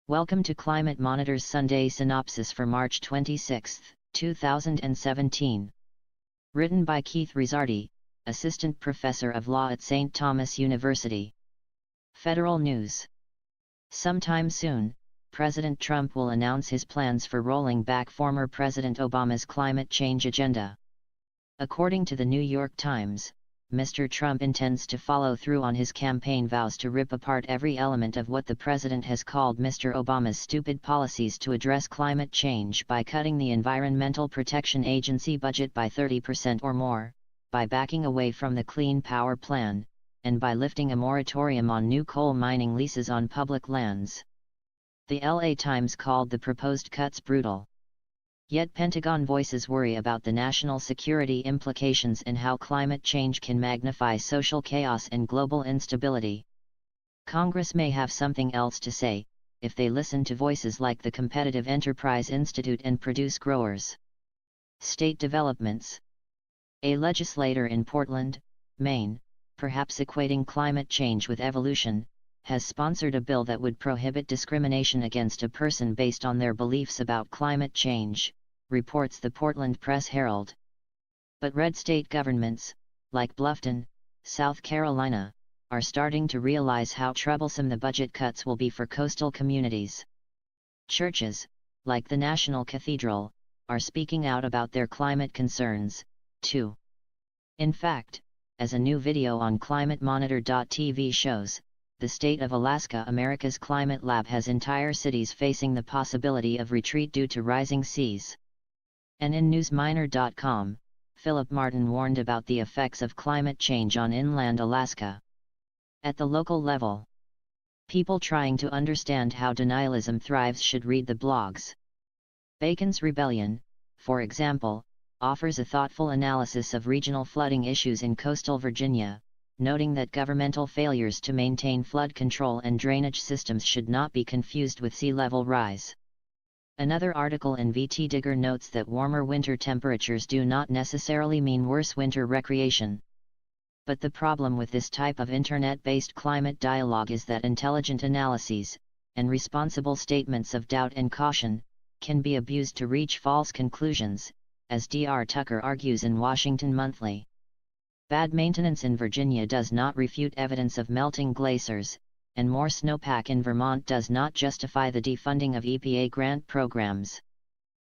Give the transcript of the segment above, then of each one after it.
Welcome to Climate Monitor's Sunday Synopsis for March 26, 2017. Written by Keith Rizzardi, Assistant Professor of Law at St. Thomas University. Federal News. Sometime soon, President Trump will announce his plans for rolling back former President Obama's climate change agenda. According to the New York Times, Mr. Trump intends to follow through on his campaign vows to rip apart every element of what the president has called Mr. Obama's stupid policies to address climate change by cutting the Environmental Protection Agency budget by 30% or more, by backing away from the Clean Power Plan, and by lifting a moratorium on new coal mining leases on public lands. The LA Times called the proposed cuts brutal. Yet Pentagon voices worry about the national security implications and how climate change can magnify social chaos and global instability. Congress may have something else to say, if they listen to voices like the Competitive Enterprise Institute and Produce Growers. State developments. A legislator in Portland, Maine, perhaps equating climate change with evolution, has sponsored a bill that would prohibit discrimination against a person based on their beliefs about climate change, reports the Portland Press-Herald. But red state governments, like Bluffton, South Carolina, are starting to realize how troublesome the budget cuts will be for coastal communities. Churches, like the National Cathedral, are speaking out about their climate concerns, too. In fact, as a new video on ClimateMonitor.tv shows, the state of Alaska, America's climate lab, has entire cities facing the possibility of retreat due to rising seas. And in newsminer.com, Philip Martin warned about the effects of climate change on inland Alaska. At the local level, people trying to understand how denialism thrives should read the blogs. Bacon's Rebellion, for example, offers a thoughtful analysis of regional flooding issues in coastal Virginia, noting that governmental failures to maintain flood control and drainage systems should not be confused with sea level rise. Another article in VT Digger notes that warmer winter temperatures do not necessarily mean worse winter recreation. But the problem with this type of internet-based climate dialogue is that intelligent analyses, and responsible statements of doubt and caution, can be abused to reach false conclusions, as Dr. Tucker argues in Washington Monthly. Bad maintenance in Virginia does not refute evidence of melting glaciers, and more snowpack in Vermont does not justify the defunding of EPA grant programs.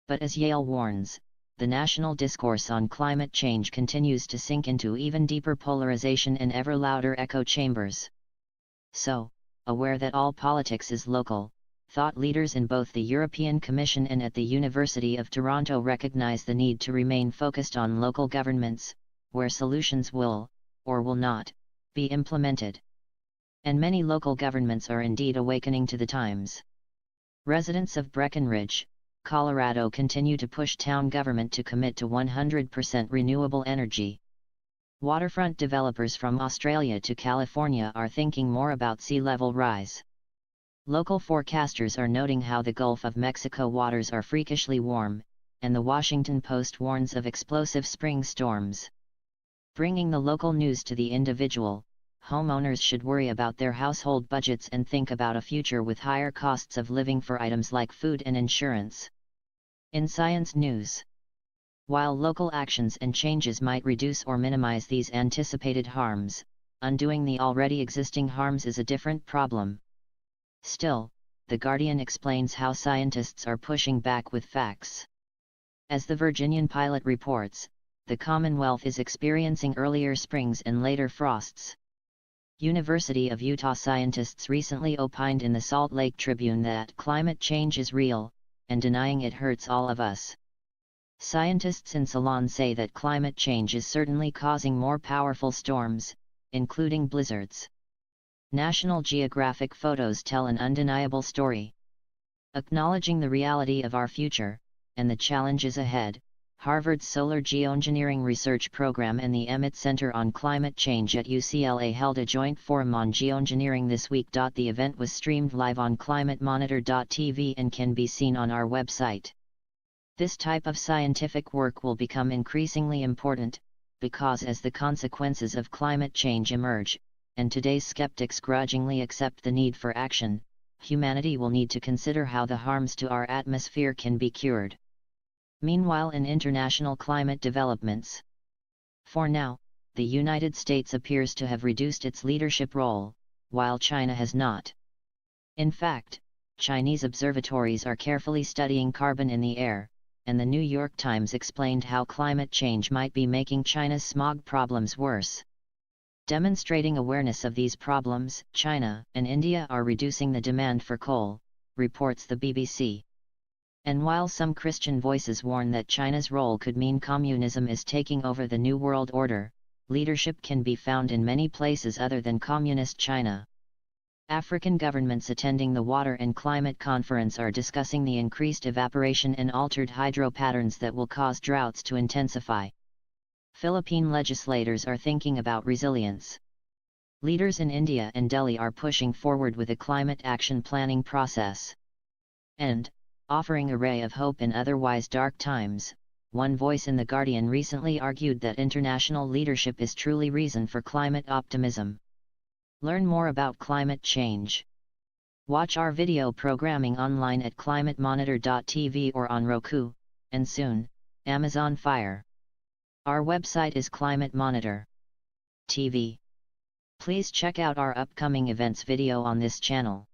But as Yale warns, the national discourse on climate change continues to sink into even deeper polarization and ever louder echo chambers. So, aware that all politics is local, thought leaders in both the European Commission and at the University of Toronto recognize the need to remain focused on local governments, where solutions will, or will not, be implemented. And many local governments are indeed awakening to the times. Residents of Breckenridge, Colorado continue to push town government to commit to 100% renewable energy. Waterfront developers from Australia to California are thinking more about sea level rise. Local forecasters are noting how the Gulf of Mexico waters are freakishly warm, and the Washington Post warns of explosive spring storms. Bringing the local news to the individual, homeowners should worry about their household budgets and think about a future with higher costs of living for items like food and insurance. In science news, while local actions and changes might reduce or minimize these anticipated harms, undoing the already existing harms is a different problem. Still, The Guardian explains how scientists are pushing back with facts. As the Virginian Pilot reports, the Commonwealth is experiencing earlier springs and later frosts. University of Utah scientists recently opined in the Salt Lake Tribune that climate change is real, and denying it hurts all of us. Scientists in Ceylon say that climate change is certainly causing more powerful storms, including blizzards. National Geographic photos tell an undeniable story. Acknowledging the reality of our future, and the challenges ahead, Harvard's Solar Geoengineering Research Program and the Emmett Center on Climate Change at UCLA held a joint forum on geoengineering this week. The event was streamed live on ClimateMonitor.tv and can be seen on our website. This type of scientific work will become increasingly important, because as the consequences of climate change emerge, and today's skeptics grudgingly accept the need for action, humanity will need to consider how the harms to our atmosphere can be cured. Meanwhile, in international climate developments, for now, the United States appears to have reduced its leadership role, while China has not. In fact, Chinese observatories are carefully studying carbon in the air, and the New York Times explained how climate change might be making China's smog problems worse. Demonstrating awareness of these problems, China and India are reducing the demand for coal, reports the BBC. And while some Christian voices warn that China's role could mean communism is taking over the New World Order, leadership can be found in many places other than communist China. African governments attending the Water and Climate Conference are discussing the increased evaporation and altered hydro patterns that will cause droughts to intensify. Philippine legislators are thinking about resilience. Leaders in India and Delhi are pushing forward with a climate action planning process. And, offering a ray of hope in otherwise dark times, one voice in The Guardian recently argued that international leadership is truly reason for climate optimism. Learn more about climate change. Watch our video programming online at ClimateMonitor.tv or on Roku, and soon, Amazon Fire. Our website is ClimateMonitor.tv. Please check out our upcoming events video on this channel.